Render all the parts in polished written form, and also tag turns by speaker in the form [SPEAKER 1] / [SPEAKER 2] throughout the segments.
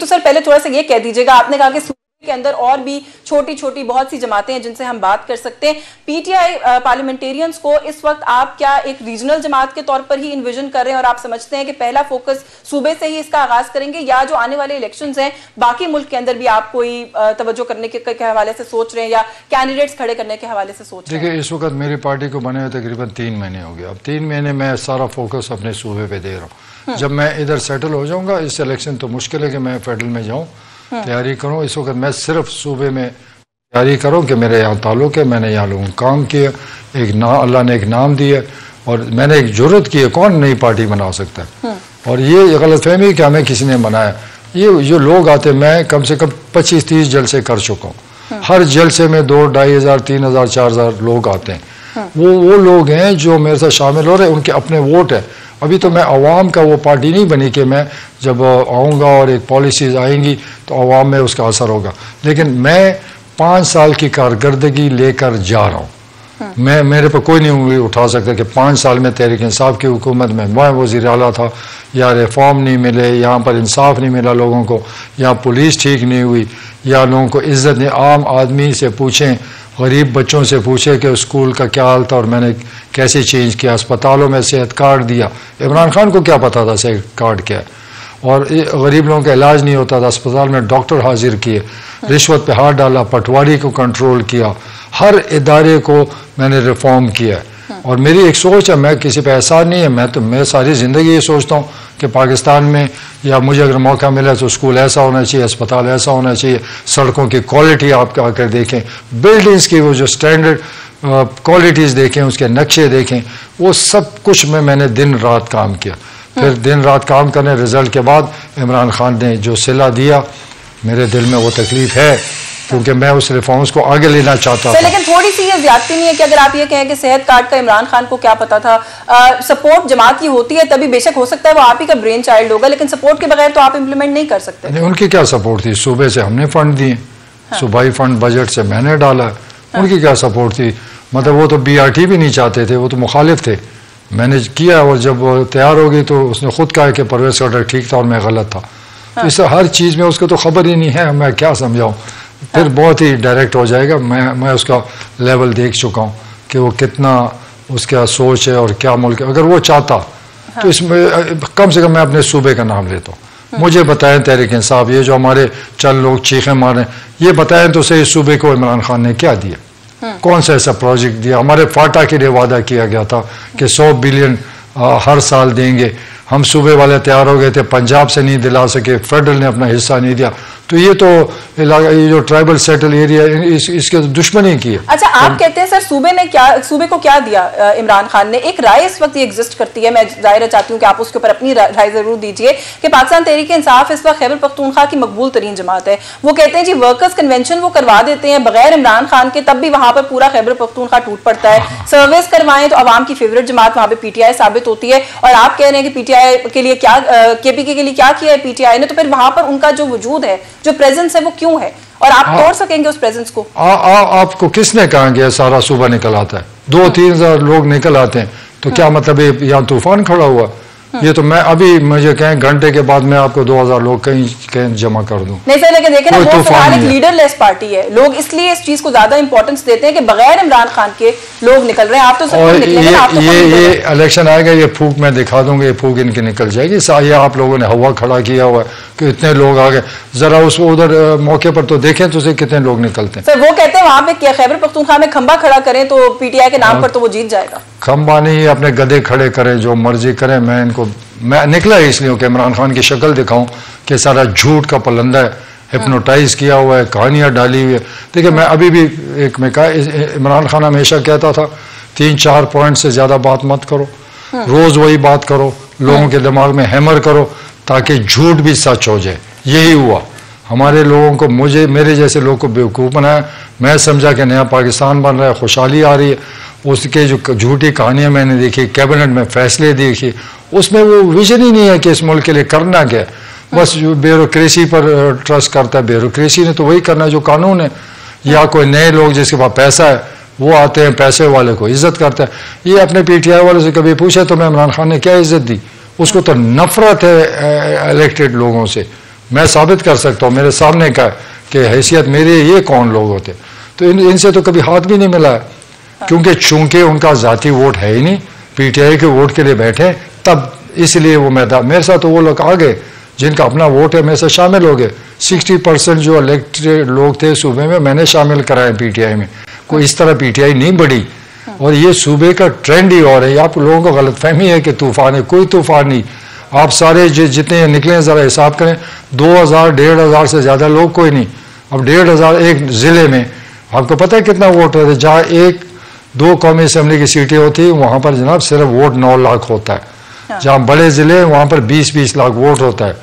[SPEAKER 1] तो सर पहले थोड़ा सा ये कह दीजिएगा, आपने कहा कि सूबे के अंदर और भी छोटी छोटी बहुत सी जमातें हैं जिनसे हम बात कर सकते हैं। पीटीआई पार्लियामेंटेरियंस को इस वक्त आप क्या एक रीजनल जमात के तौर पर ही इन्विजन कर रहे हैं और आप समझते हैं कि पहला फोकस सूबे से ही इसका आगाज करेंगे, या जो आने वाले इलेक्शंस हैं बाकी मुल्क के अंदर भी आप कोई तवज्जो करने के हवाले से सोच रहे हैं या कैंडिडेट्स खड़े करने के हवाले से सोच रहे हैं?
[SPEAKER 2] देखिए, इस वक्त मेरी पार्टी को बने हुए तकरीबन 3 महीने हो गए। अब 3 महीने में सारा फोकस अपने सूबे पे दे रहा हूँ। जब मैं इधर सेटल हो जाऊंगा, इस इलेक्शन तो मुश्किल है कि मैं फेडरल में जाऊँ, तैयारी करूँ। इस वक्त मैं सिर्फ सूबे में तैयारी करूँ कि मेरे यहाँ ताल्लुक है, मैंने यहाँ लोगों को काम किया, अल्लाह ने एक नाम दिया और मैंने एक जरूरत की है। कौन नई पार्टी बना सकता है? और ये गलतफहमी कि हमें किसी ने बनाया, ये जो लोग आते, मैं कम से कम 25-30 जलसे कर चुका हूँ। हर जलसे में 2,000-2,500 3,000 4,000 लोग आते हैं। वो लोग हैं जो मेरे साथ शामिल हो रहे हैं, उनके अपने वोट है। अभी तो मैं अवाम का वो पार्टी नहीं बनी कि मैं जब आऊँगा और एक पॉलिसीज़ आएंगी तो अवाम में उसका असर होगा, लेकिन मैं 5 साल की कारकर्दगी लेकर जा रहा हूँ। मेरे पर कोई नहीं उंगली उठा सकता कि 5 साल में तहरीक इंसाफ की हुकूमत में मैं वज़ीर आला था, या रिफॉर्म नहीं मिले, यहाँ पर इंसाफ नहीं मिला लोगों को, या पुलिस ठीक नहीं हुई, या लोगों को इज्जत नहीं। आम आदमी से पूछें, गरीब बच्चों से पूछे कि स्कूल का क्या हाल था और मैंने कैसे चेंज किया, अस्पतालों में सेहत कार्ड दिया। इमरान खान को क्या पता था सेहत कार्ड क्या है? और गरीब लोगों का इलाज नहीं होता था, अस्पताल में डॉक्टर हाजिर किए, रिश्वत पे हाथ डाला, पटवारी को कंट्रोल किया, हर इदारे को मैंने रिफॉर्म किया। और मेरी एक सोच है, मैं किसी पे एहसान नहीं है, मैं सारी ज़िंदगी ये सोचता हूँ कि पाकिस्तान में या मुझे अगर मौका मिला तो स्कूल ऐसा होना चाहिए, अस्पताल ऐसा होना चाहिए, सड़कों की क्वालिटी आप आकर देखें, बिल्डिंग्स की वो जो स्टैंडर्ड क्वालिटीज़ देखें, उसके नक्शे देखें, वो सब कुछ में मैंने दिन रात काम किया। फिर दिन रात काम करने रिजल्ट के बाद इमरान खान ने जो सिला दिया, मेरे दिल में वो तकलीफ है क्योंकि मैं उस रिफॉर्म्स को आगे लेना चाहता था।
[SPEAKER 1] लेकिन थोड़ी सी ये ज्यादती नहीं है कि अगर आप ये कहें कि सेहत कार्ड का इमरान खान को क्या पता था? सपोर्ट जमात की होती है तभी, बेशक हो सकता है वो आप ही का ब्रेन चाइल्ड होगा, लेकिन सपोर्ट के बगैर तो आप इम्प्लीमेंट नहीं कर सकते।
[SPEAKER 2] नहीं, उनकी क्या सपोर्ट थी? सूबे से हमने फंड दिए, सूबाई फंड बजट से मैंने डाला, उनकी क्या सपोर्ट थी? मतलब वो तो BRT भी नहीं चाहते थे, वो तो मुखालिफ थे। मैंने किया और जब तैयार हो गई तो उसने खुद कहा कि परवेज खट्टर ठीक था और मैं गलत था। तो इस हर चीज़ में उसको तो खबर ही नहीं है, मैं क्या समझाऊँ? फिर बहुत ही डायरेक्ट हो जाएगा। मैं उसका लेवल देख चुका हूँ कि वो कितना उसका सोच है और क्या मुल्क है। अगर वो चाहता तो इसमें कम से कम मैं अपने सूबे का नाम लेता हूँ। मुझे बताएं तहरीक इंसाफ, ये जो हमारे चंद लोग चीखें मारें, ये बताएं तो सही सूबे को इमरान खान ने क्या दिया, कौन सा ऐसा प्रोजेक्ट दिया? हमारे फाटा के लिए वादा किया गया था कि 100 बिलियन हर साल देंगे। हम सूबे वाले तैयार हो गए थे, पंजाब से नहीं दिला सके, फेडरल ने अपना हिस्सा नहीं दिया। तो ये तो ये जो ट्राइबल सेटल एरिया इसके दुश्मनी की है।
[SPEAKER 1] अच्छा, आप कहते हैं सर सूबे को क्या दिया इमरान खान ने? एक राय इस वक्त ये एग्जिस्ट करती है, मैं जाहिर चाहती हूँ कि आप उसके ऊपर अपनी राय जरूर दीजिए, कि पाकिस्तान तहरीक इंसाफ इस वक्त खैबर पख्तूनख्वा की मकबूल तरीन जमात है। वो कहते हैं जी वर्कर्स कन्वेंशन वो करवा देते हैं बगैर इमरान खान के, तब भी वहां पर पूरा खैबर पख्तूनख्वा टूट पड़ता है। सर्विस करवाएं तो अवाम की फेवरेट जमात वहां पे PTI साबित होती है। और आप कह रहे हैं कि PTI के लिए क्या, KPK के लिए क्या किया है PTI ने, तो फिर वहां पर उनका जो वजूद है, जो प्रेजेंस है, वो क्यों है? और आप तोड़ सकेंगे उस प्रेजेंस को?
[SPEAKER 2] आपको किसने कहा कि सारा सूबा निकल आता है? 2-3 हज़ार लोग निकल आते हैं तो क्या मतलब है यहाँ तूफान खड़ा हुआ? ये तो मैं अभी मुझे कहें घंटे के बाद मैं आपको 2000 लोग कहीं जमा कर दूं।
[SPEAKER 1] नहीं सर, लेकिन देखें ना, वो फिलहाल एक लीडरलेस पार्टी है। लोग इसलिए इस चीज को ज्यादा इंपॉर्टेंस देते हैं कि बगैर इमरान खान के लोग निकल रहे हैं। आप तो सब निकलेंगे, आप तो
[SPEAKER 2] ये इलेक्शन आएगा, ये फूक मैं दिखा दूंगा, ये फूक इनकी निकल जाएगी। ये आप लोगों ने हवा खड़ा किया हुआ है कि इतने लोग आ गए, जरा उस उधर मौके पर तो देखें तो कितने लोग निकलते हैं।
[SPEAKER 1] सर वो कहते हैं वहां पे खैबर पख्तूनख्वा में खंबा खड़ा करें तो PTI के नाम पर तो वो जीत जाएगा।
[SPEAKER 2] खंबा नहीं, अपने गधे खड़े करें, जो मर्जी करें। मैं निकला इसलिए कि इमरान खान की शक्ल दिखाऊं कि सारा झूठ का पलंदा है, हिप्नोटाइज किया हुआ है, कहानियां डाली हुई है। देखिए, मैं अभी भी एक में कहा, इमरान खान हमेशा कहता था 3-4 पॉइंट से ज्यादा बात मत करो, रोज वही बात करो, लोगों के दिमाग में हैमर करो ताकि झूठ भी सच हो जाए। यही हुआ। हमारे लोगों को, मेरे जैसे लोग को बेवकूफ़ बनाया। मैं समझा कि नया पाकिस्तान बन रहा है, खुशहाली आ रही है। उसके जो झूठी कहानियां मैंने देखी, कैबिनेट में फैसले देखे, उसमें वो विजन ही नहीं है कि इस मुल्क के लिए करना क्या है। बस जो ब्यूरोक्रेसी पर ट्रस्ट करता है, ब्यूरोक्रेसी ने तो वही करना है जो कानून है। या कोई नए लोग जिसके पास पैसा है वो आते हैं, पैसे वाले को इज्जत करता है। ये अपने PTI वालों से कभी पूछे तो मैं इमरान खान ने क्या इज्जत दी? उसको तो नफरत है इलेक्टेड लोगों से। मैं साबित कर सकता हूँ, मेरे सामने का कि हैसियत मेरी ये कौन लोग होते, तो इनसे तो कभी हाथ भी नहीं मिला है, क्योंकि चूंकि उनका ज़ाती वोट है ही नहीं, पीटीआई के वोट के लिए बैठे, तब इसलिए वो मैदान, मेरे साथ तो वो लोग आ गए जिनका अपना वोट है, मेरे साथ शामिल हो गए। 60% जो इलेक्टेड लोग थे सूबे में मैंने शामिल कराए पीटीआई में। कोई इस तरह पीटीआई नहीं बढ़ी, और ये सूबे का ट्रेंड ही और है। आप लोगों को गलतफहमी है कि तूफान है, कोई तूफान नहीं। आप सारे जितने निकले ज़रा हिसाब करें, 2000 1500 से ज़्यादा लोग कोई नहीं। अब 1500 एक ज़िले में, आपको पता है कितना वोट है? जहाँ 1-2 कौमी असम्बली की सीटें होती, वहाँ पर जनाब सिर्फ वोट 9 लाख होता है। जहाँ बड़े ज़िले वहाँ पर 20-20 लाख वोट होता है।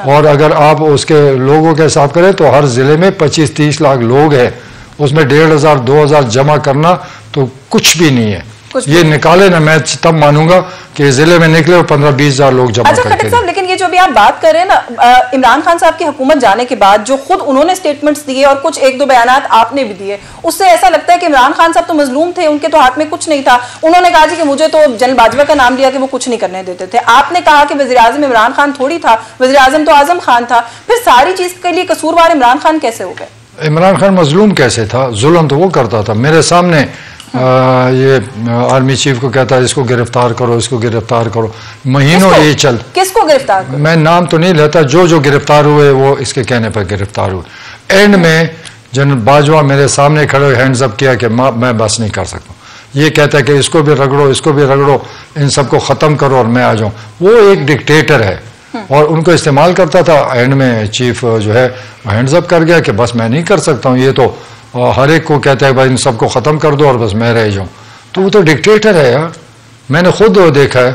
[SPEAKER 2] और अगर आप उसके लोगों के हिसाब करें तो हर ज़िले में 25-30 लाख लोग हैं, उसमें 1500-2000 जमा करना तो कुछ भी नहीं है। ये निकाले ना, मैं तब मानूंगा कि जिले में निकले और 15-20 हजार लोग जमा करके।
[SPEAKER 1] खट्टक साहब, लेकिन ये जो भी आप बात कर रहे हैं ना, इमरान खान साहब की हुकूमत जाने के बाद जो खुद उन्होंने स्टेटमेंट्स दिए और कुछ 1-2 बयानात आपने भी दिए, उससे ऐसा लगता है कि इमरान खान साहब तो मजलूम थे, उनके तो हाथ में कुछ नहीं था। उन्होंने कहा जी कि मुझे तो जनरल बाजवा का नाम लिया कि वो कुछ नहीं करने देते थे। आपने कहा कि वज़ीर आज़म इमरान खान थोड़ी था, वज़ीर आज़म तो आज़म खान था। फिर सारी चीज के लिए कसूरवार इमरान खान कैसे हो गए? इमरान
[SPEAKER 2] खान मजलूम कैसे था? जुल्म तो वो करता था। मेरे सामने ये आर्मी चीफ को कहता है इसको गिरफ्तार करो, इसको गिरफ्तार करो, महीनों ये चल।
[SPEAKER 1] किसको गिरफ्तार करो?
[SPEAKER 2] मैं नाम तो नहीं लेता, जो गिरफ्तार हुए वो इसके कहने पर गिरफ्तार हुए। एंड में जनरल बाजवा मेरे सामने खड़े हैंड्स अप किया कि मैं बस नहीं कर सकता। ये कहता है कि इसको भी रगड़ो, इसको भी रगड़ो, इन सबको ख़त्म करो और मैं आ जाऊँ। वो एक डिक्टेटर है और उनको इस्तेमाल करता था। एंड में चीफ जो है हैंड्स अप कर गया कि बस मैं नहीं कर सकता हूँ, ये तो हर एक को कहता है भाई इन सबको ख़त्म कर दो और बस मैं रह जाऊँ। तो वो तो डिक्टेटर है यार। मैंने खुद वो देखा है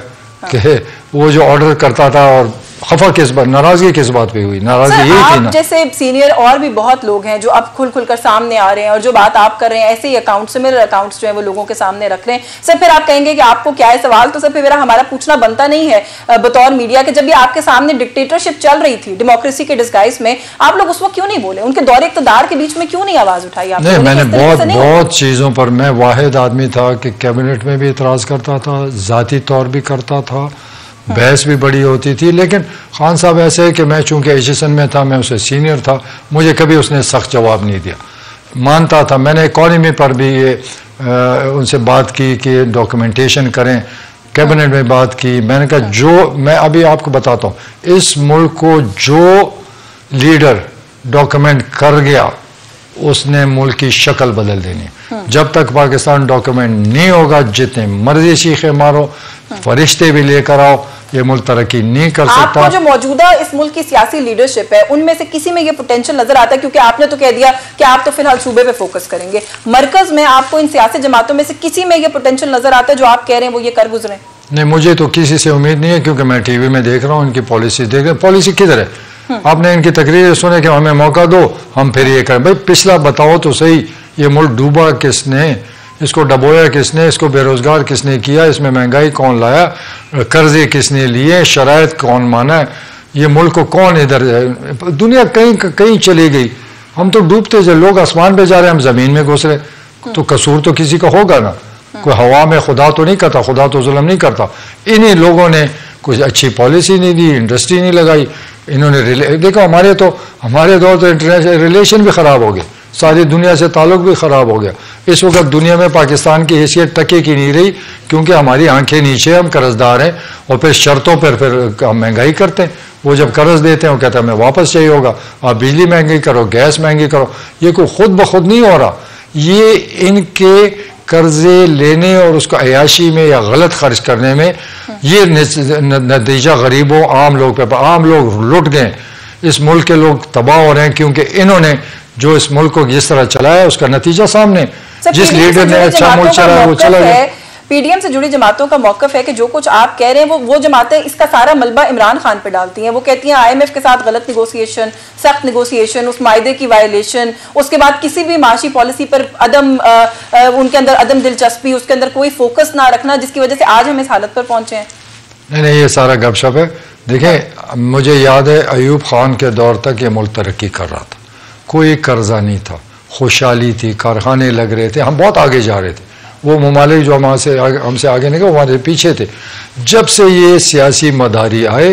[SPEAKER 2] कि वो जो ऑर्डर करता था, और खफा किस बात, नाराजगी किस बात पे हुई? नाराजगी यही थी ना।
[SPEAKER 1] जैसे सीनियर और भी बहुत लोग हैं जो अब खुल कर सामने आ रहे हैं, और जो बात आप कर रहे हैं ऐसे ही अकाउंट्स, सिमिलर अकाउंट्स जो है वो लोगों के सामने रख रहे हैं। सर फिर आप कहेंगे कि आपको क्या है सवाल, तो सर फिर हमारा पूछना बनता नहीं है बतौर मीडिया के, जब भी आपके सामने डिक्टेटरशिप चल रही थी डेमोक्रेसी के डिस्गाइज में, आप लोग उस वक्त क्यों नहीं बोले? उनके दौरे इक़्तिदार के बीच में क्यों नहीं आवाज उठाई?
[SPEAKER 2] नहीं, मैंने बहुत चीजों पर, मैं वाहिद आदमी था कि कैबिनेट में भी इतराज करता था, जाती तौर भी करता था, बहस भी बड़ी होती थी। लेकिन खान साहब ऐसे है कि मैं चूंकि एजुकेशन में था, मैं उससे सीनियर था, मुझे कभी उसने सख्त जवाब नहीं दिया। मानता था, मैंने इकॉनमी पर भी ये उनसे बात की कि डॉक्यूमेंटेशन करें, कैबिनेट में बात की। मैंने कहा जो मैं अभी आपको बताता हूँ, इस मुल्क को जो लीडर डॉक्यूमेंट कर गया उसने मुल्क की शक्ल बदल देनी। जब तक पाकिस्तान डॉक्यूमेंट नहीं होगा, जितने मर्जी शीखे मारो, फरिश्ते भी लेकर आओ, ये मुल्क तरक्की नहीं कर सकता।
[SPEAKER 1] आपको जो मौजूदा इस मुल्क की सियासी लीडरशिप है, उनमें से किसी में ये पोटेंशियल नजर आता है? क्योंकि आपने तो कह दिया कि आप तो फिलहाल सूबे पे फोकस करेंगे, मरकज में आपको इन सियासी जमातों में से किसी में ये पोटेंशियल नजर आता है जो आप कह रहे हैं वो ये कर गुजरे?
[SPEAKER 2] नहीं, मुझे तो किसी से उम्मीद नहीं है, क्योंकि मैं टीवी में देख रहा हूँ, इनकी पॉलिसी देख रहे हैं। पॉलिसी किधर है? आपने इनकी तकरीर सुने कि हमें मौका दो, हम फिर ये करें। भाई पिछला बताओ तो सही, ये मुल्क डूबा किसने, इसको डबोया किसने, इसको बेरोजगार किसने किया, इसमें महंगाई कौन लाया, कर्जे किसने लिए, शराइत कौन माना है, ये मुल्क को कौन इधर, दुनिया कहीं कहीं चली गई। हम तो डूबते जो लोग आसमान पे जा रहे हैं, हम जमीन में घुस रहे। तो कसूर तो किसी का होगा ना। कोई हवा में खुदा तो नहीं करता, खुदा तो जुल्म नहीं करता। इन्हीं लोगों ने कुछ अच्छी पॉलिसी नहीं दी, इंडस्ट्री नहीं लगाई। इन्होंने देखो हमारे दौर तो इंटरनेशनल रिलेशन भी ख़राब हो गए, सारी दुनिया से ताल्लुक भी ख़राब हो गया। इस वक्त दुनिया में पाकिस्तान की हैसियत टके की नहीं रही, क्योंकि हमारी आंखें नीचे, हम कर्जदार हैं, और फिर शर्तों पर फिर हम महंगाई करते हैं। वो जब कर्ज देते हैं वो कहते हैं हमें वापस चाहिए होगा, आप बिजली महंगी करो, गैस महंगी करो। ये कोई खुद ब खुद नहीं हो रहा, ये इनके कर्जे लेने और उसको अयाशी में या गलत खर्च करने में ये नतीजा गरीबों आम लोग पे, आम लोग लुट गए। इस मुल्क के लोग तबाह हो रहे हैं, क्योंकि इन्होंने जो इस मुल्क को जिस तरह चलाया उसका नतीजा सामने। जिस लीडर ने अच्छा मुल्क चलाया वो चला गया।
[SPEAKER 1] पीडीएम से जुड़ी जमातों का मौकफ है कि जो कुछ आप कह रहे हैं वो जमातें इसका सारा मलबा इमरान खान पे डालती हैं। वो कहती हैं आईएमएफ के साथ गलत निगोसिएशन, सख्त निगोसिएशन, उस मायदे की वायलेशन, उसके बाद किसी भी माशी पॉलिसी पर उनके अंदर अदम दिलचस्पी, उसके अंदर कोई फोकस ना रखना, जिसकी वजह से आज हम इस हालत पर पहुंचे हैं।
[SPEAKER 2] नहीं, ये सारा गपशप है। देखें, मुझे याद है अयूब खान के दौर तक ये मुल्क तरक्की कर रहा था, कोई कर्जा नहीं था, खुशहाली थी, कारखाने लग रहे थे, हम बहुत आगे जा रहे थे। वो ममालिक जो हमसे आगे नहीं गए, वो हमारे पीछे थे। जब से ये सियासी मदारी आए,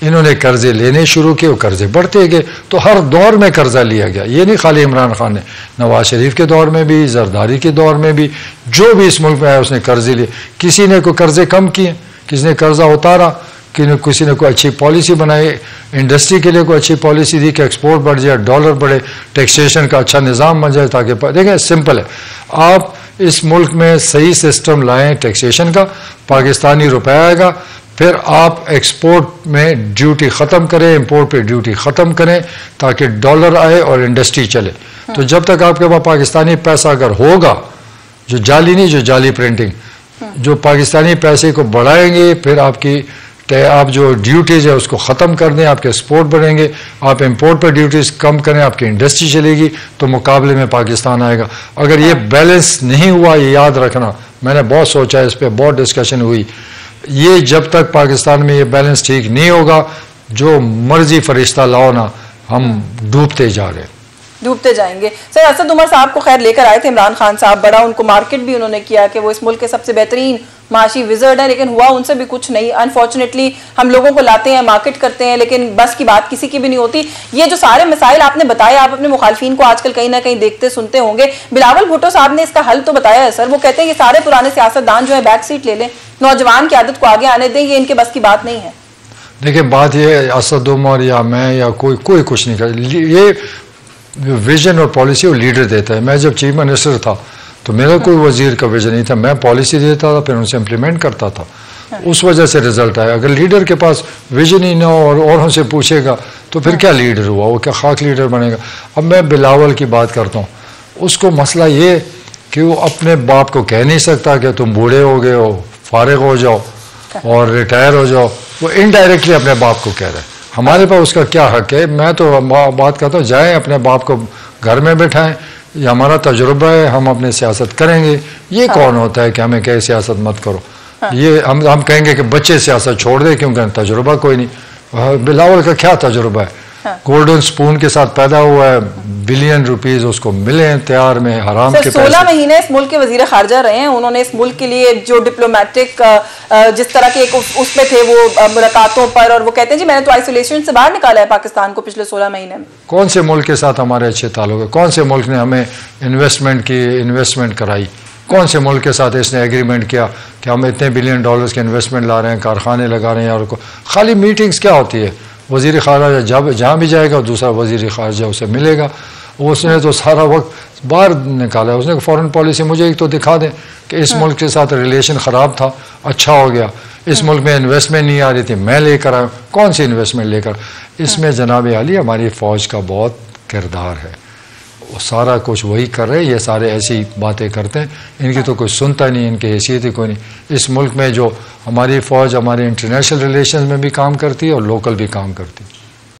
[SPEAKER 2] इन्होंने कर्जे लेने शुरू किए, वो कर्जे बढ़ते गए, तो हर दौर में कर्जा लिया गया। ये नहीं खाली इमरान खान ने, नवाज शरीफ के दौर में भी, जरदारी के दौर में भी, जो भी इस मुल्क में आया उसने कर्जे लिए। किसी ने कोई कर्जे कम किए, किसी ने कर्जा उतारा, किसी ने कोई अच्छी पॉलिसी बनाई, इंडस्ट्री के लिए कोई अच्छी पॉलिसी दी कि एक्सपोर्ट बढ़ जाए, डॉलर बढ़े, टैक्सेशन का अच्छा निज़ाम बन जाए, ताकि देखें सिंपल है, आप इस मुल्क में सही सिस्टम लाएं टैक्सेशन का, पाकिस्तानी रुपया आएगा, फिर आप एक्सपोर्ट में ड्यूटी ख़त्म करें, इंपोर्ट पे ड्यूटी ख़त्म करें, ताकि डॉलर आए और इंडस्ट्री चले। तो जब तक आपके पास पाकिस्तानी पैसा अगर होगा, जो जाली नहीं, जो जाली प्रिंटिंग, जो पाकिस्तानी पैसे को बढ़ाएंगे, फिर आप जो ड्यूटीज़ है उसको ख़त्म कर दें, आपके एक्सपोर्ट बढ़ेंगे, आप इंपोर्ट पर ड्यूटीज़ कम करें, आपकी इंडस्ट्री चलेगी, तो मुकाबले में पाकिस्तान आएगा। अगर ये बैलेंस नहीं हुआ, ये याद रखना, मैंने बहुत सोचा, इस पर बहुत डिस्कशन हुई, ये जब तक पाकिस्तान में ये बैलेंस ठीक नहीं होगा, जो मर्जी फरिश्ता लाओ ना, हम डूबते जा रहे हैं,
[SPEAKER 1] डूबते जाएंगे। सर, असद उमर साहब को खैर लेकर आए थे इमरान खान साहब, बड़ा उनको मार्केट भी उन्होंने किया कि वो इस मुल्क के सबसे बेहतरीन माशी विजर्ड है, लेकिन हुआ उनसे भी कुछ नहीं। अनफॉर्चुनेटली हम लोगों को लाते हैं, मार्केट करते हैं, लेकिन बस की बात किसी की भी नहीं होती। ये जो सारे मसाइल आपने बताए, आप अपने मुखालफिन को आजकल कहीं ना कहीं देखते सुनते होंगे। बिलावल भुट्टो साहब ने इसका हल तो बताया है सर, वो कहते हैं कि सारे पुराने सियासतदान जो है बैक सीट ले लें, नौजवान की आदत को आगे आने दें, ये इनके बस की बात नहीं है।
[SPEAKER 2] देखिए बात ये, असद उमर या मैं या कोई कुछ नहीं कर, ये विजन और पॉलिसी वो लीडर देता है। मैं जब चीफ मिनिस्टर था तो मेरा कोई वजीर का विजन नहीं था, मैं पॉलिसी देता था, फिर उनसे इम्प्लीमेंट करता था, उस वजह से रिजल्ट आया। अगर लीडर के पास विजन ही ना हो और औरों से पूछेगा तो फिर क्या लीडर हुआ, वो क्या खाक लीडर बनेगा। अब मैं बिलावल की बात करता हूँ, उसको मसला ये कि वो अपने बाप को कह नहीं सकता कि तुम बूढ़े हो गए हो, फारिग हो जाओ और रिटायर हो जाओ, वो इनडायरेक्टली अपने बाप को कह रहा है। हमारे पास उसका क्या हक है। मैं तो बात करता हूँ, जाएँ अपने बाप को घर में बैठाएं, ये हमारा तजुर्बा है, हम अपने सियासत करेंगे। ये कौन होता है कि हमें कहे सियासत मत करो। ये हम कहेंगे कि बच्चे सियासत छोड़ दे, क्योंकि तजुर्बा कोई नहीं। बिलावल का क्या तजुर्बा है, गोल्डन स्पून के साथ पैदा हुआ है, बिलियन रुपीस उसको मिले हैं तैयार में, हराम के
[SPEAKER 1] 16 महीने इस मुल्क के वजीर खारजा रहे हैं। उन्होंने इस मुल्क के लिए जो डिप्लोमेटिक जिस तरह के उसमें थे वो मुलाकातों पर, और वो कहते हैं जी मैंने तो आइसोलेशन से बाहर निकाला है पाकिस्तान को पिछले 16 महीने में। कौन
[SPEAKER 2] से मुल्क के साथ हमारे अच्छे ताल्लुक है, कौन से मुल्क ने हमें इन्वेस्टमेंट कराई, कौन से मुल्क के साथ इसने एग्रीमेंट किया कि हम इतने बिलियन डॉलर्स के इन्वेस्टमेंट ला रहे हैं, कारखाने लगा रहे हैं। और खाली मीटिंग्स क्या होती है, वज़ीर ख़ारजा जब जहाँ भी जाएगा दूसरा वज़ीर ख़ारजा उसे मिलेगा। उसने तो सारा वक्त बाहर निकाला है। उसने फॉरेन पॉलिसी मुझे एक तो दिखा दें कि इस मुल्क के साथ रिलेशन ख़राब था, अच्छा हो गया, इस मुल्क में इन्वेस्टमेंट नहीं आ रही थी, मैं लेकर आया। कौन सी इन्वेस्टमेंट लेकर? इसमें जनाब आली हमारी फ़ौज का बहुत किरदार है, वो सारा कुछ वही कर रहे हैं। ये सारे ऐसी बातें करते हैं, इनकी तो कोई सुनता नहीं, इनकी हैसियत ही कोई नहीं। इस मुल्क में जो हमारी फ़ौज हमारे इंटरनेशनल रिलेशन में भी काम करती है और लोकल भी काम करती है।